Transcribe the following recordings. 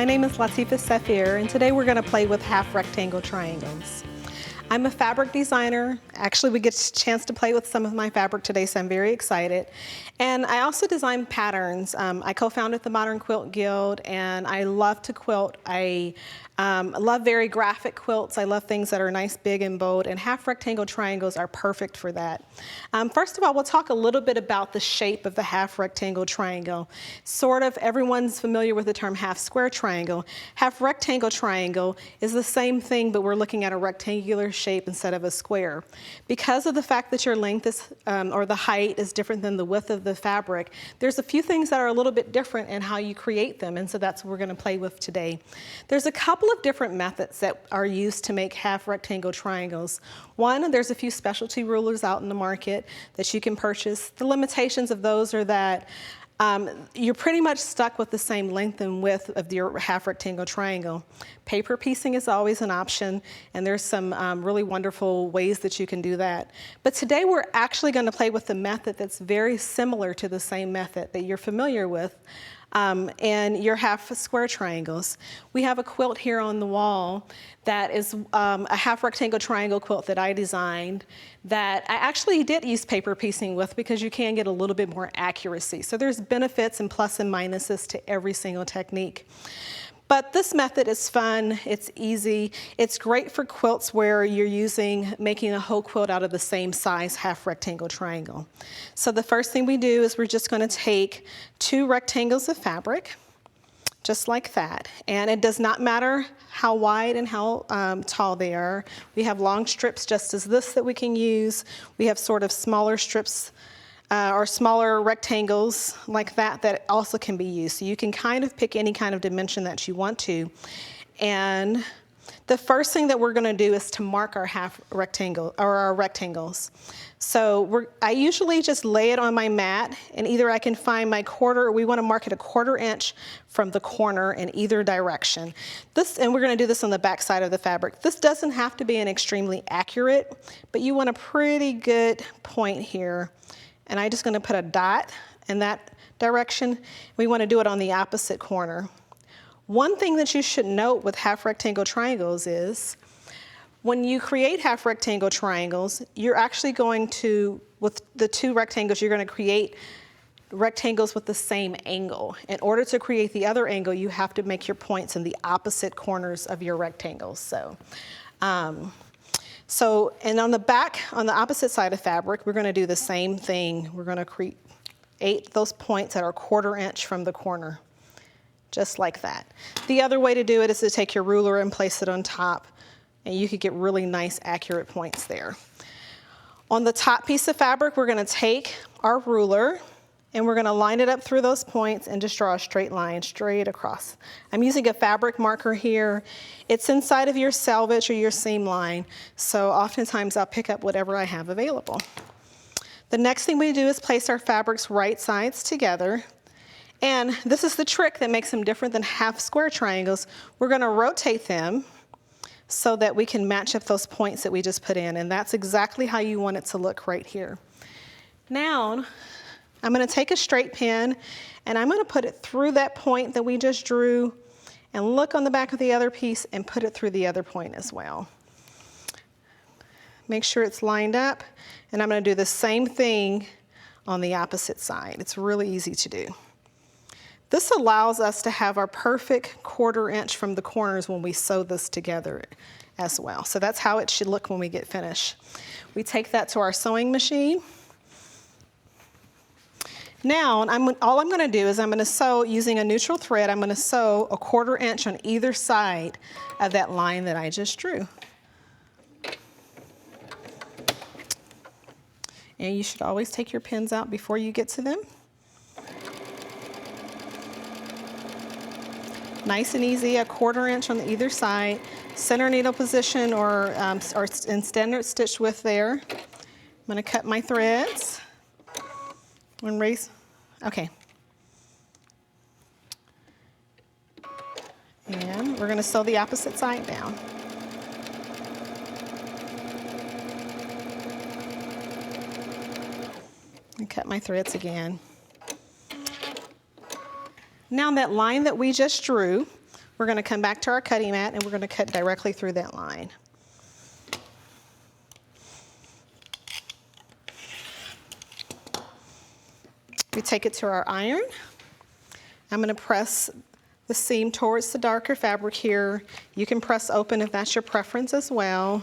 My name is Latifah Saafir, and today we're going to play with half rectangle triangles. I'm a fabric designer. Actually, we get a chance to play with some of my fabric today, so I'm very excited. And I also design patterns. I co-founded the Modern Quilt Guild, and I love to quilt. I love very graphic quilts. I love things that are nice, big, and bold, and half rectangle triangles are perfect for that. First of all, we'll talk a little bit about the shape of the half rectangle triangle. Sort of everyone's familiar with the term half square triangle. Half rectangle triangle is the same thing, but we're looking at a rectangular shape instead of a square. Because of the fact that your length is, or the height is different than the width of the fabric, there's a few things that are a little bit different in how you create them, and so that's what we're going to play with today. There's a couple of different methods that are used to make half rectangle triangles. One, there's a few specialty rulers out in the market that you can purchase. The limitations of those are that you're pretty much stuck with the same length and width of your half rectangle triangle. Paper piecing is always an option, and there's some really wonderful ways that you can do that. But today we're actually going to play with a method that's very similar to the same method that you're familiar with and your half square triangles. We have a quilt here on the wall that is a half rectangle triangle quilt that I designed that I actually did use paper piecing with because you can get a little bit more accuracy. So there's benefits and plus and minuses to every single technique. But this method is fun, it's easy, it's great for quilts where you're making a whole quilt out of the same size half rectangle triangle. So the first thing we do is we're just going to take 2 rectangles of fabric, just like that. And it does not matter how wide and how tall they are. We have long strips just as this that we can use. We have sort of smaller strips or smaller rectangles like that that also can be used. So you can kind of pick any kind of dimension that you want to. And the first thing that we're going to do is to mark our half rectangle or our rectangles. So I usually just lay it on my mat, and either I can find my quarter, we want to mark it 1/4 inch from the corner in either direction. And we're going to do this on the back side of the fabric. This doesn't have to be an extremely accurate, but you want a pretty good point here. And I'm just going to put a dot in that direction. We want to do it on the opposite corner. One thing that you should note with half rectangle triangles is when you create half rectangle triangles, you're actually going to, with the 2 rectangles, you're going to create rectangles with the same angle. In order to create the other angle, you have to make your points in the opposite corners of your rectangles. And on the back, on the opposite side of fabric, we're going to do the same thing. We're going to create those points that are 1/4 inch from the corner, just like that. The other way to do it is to take your ruler and place it on top, and you could get really nice, accurate points there. On the top piece of fabric, we're going to take our ruler, and we're going to line it up through those points and just draw a straight line straight across. I'm using a fabric marker here. It's inside of your selvage or your seam line, so oftentimes I'll pick up whatever I have available. The next thing we do is place our fabrics right sides together. And this is the trick that makes them different than half square triangles. We're going to rotate them so that we can match up those points that we just put in, and that's exactly how you want it to look right here. Now, I'm going to take a straight pin and I'm going to put it through that point that we just drew and look on the back of the other piece and put it through the other point as well. Make sure it's lined up, and I'm going to do the same thing on the opposite side. It's really easy to do. This allows us to have our perfect 1/4 inch from the corners when we sew this together as well. So that's how it should look when we get finished. We take that to our sewing machine. Now, all I'm going to do is I'm going to sew using a neutral thread. I'm going to sew 1/4 inch on either side of that line that I just drew. And you should always take your pins out before you get to them. Nice and easy, 1/4 inch on either side. Center needle position or in standard stitch width there. I'm going to cut my threads. And raise, okay. And we're going to sew the opposite side down. And cut my threads again. Now that line that we just drew, we're going to come back to our cutting mat and we're going to cut directly through that line. We take it to our iron. I'm going to press the seam towards the darker fabric here. You can press open if that's your preference as well.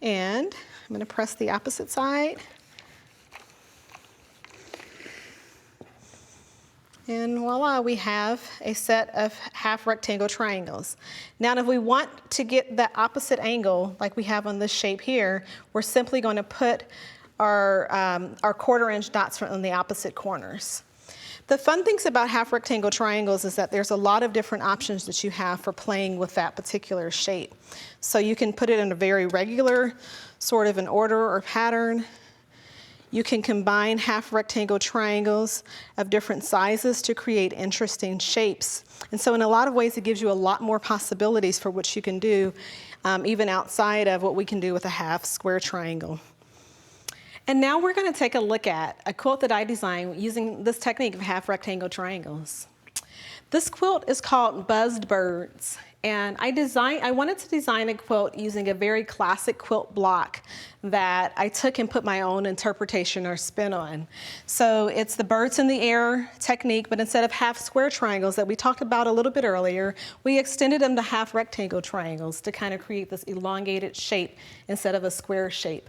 And I'm going to press the opposite side. And voila, we have a set of half rectangle triangles. Now, if we want to get the opposite angle, like we have on this shape here, we're simply going to put our 1/4 inch dots on the opposite corners. The fun things about half rectangle triangles is that there's a lot of different options that you have for playing with that particular shape. So you can put it in a very regular, sort of an order or pattern. You can combine half rectangle triangles of different sizes to create interesting shapes. And so in a lot of ways, it gives you a lot more possibilities for what you can do, even outside of what we can do with a half square triangle. And now we're going to take a look at a quilt that I designed using this technique of half rectangle triangles. This quilt is called Buzzed Birds. And I wanted to design a quilt using a very classic quilt block that I took and put my own interpretation or spin on. So it's the birds in the air technique, but instead of half square triangles that we talked about a little bit earlier, we extended them to half rectangle triangles to kind of create this elongated shape instead of a square shape.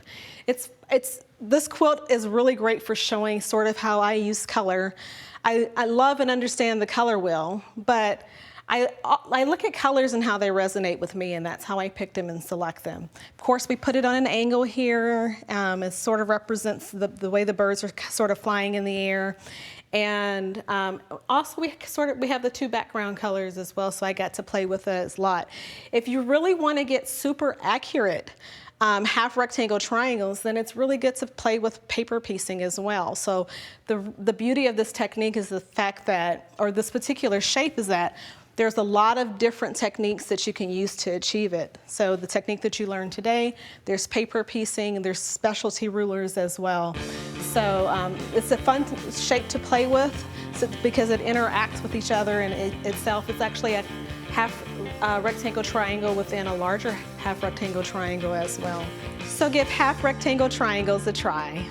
This quilt is really great for showing sort of how I use color. I love and understand the color wheel, but I look at colors and how they resonate with me, and that's how I pick them and select them. Of course, we put it on an angle here. It sort of represents the way the birds are sort of flying in the air. And also we have the two background colors as well, so I got to play with it a lot. If you really want to get super accurate half rectangle triangles, then it's really good to play with paper piecing as well. So the beauty of this technique is the fact that, or this particular shape is that, there's a lot of different techniques that you can use to achieve it. So the technique that you learned today, there's paper piecing, and there's specialty rulers as well. So it's a fun shape to play with because it interacts with each other, and itself it's actually a half rectangle triangle within a larger half rectangle triangle as well. So give half rectangle triangles a try.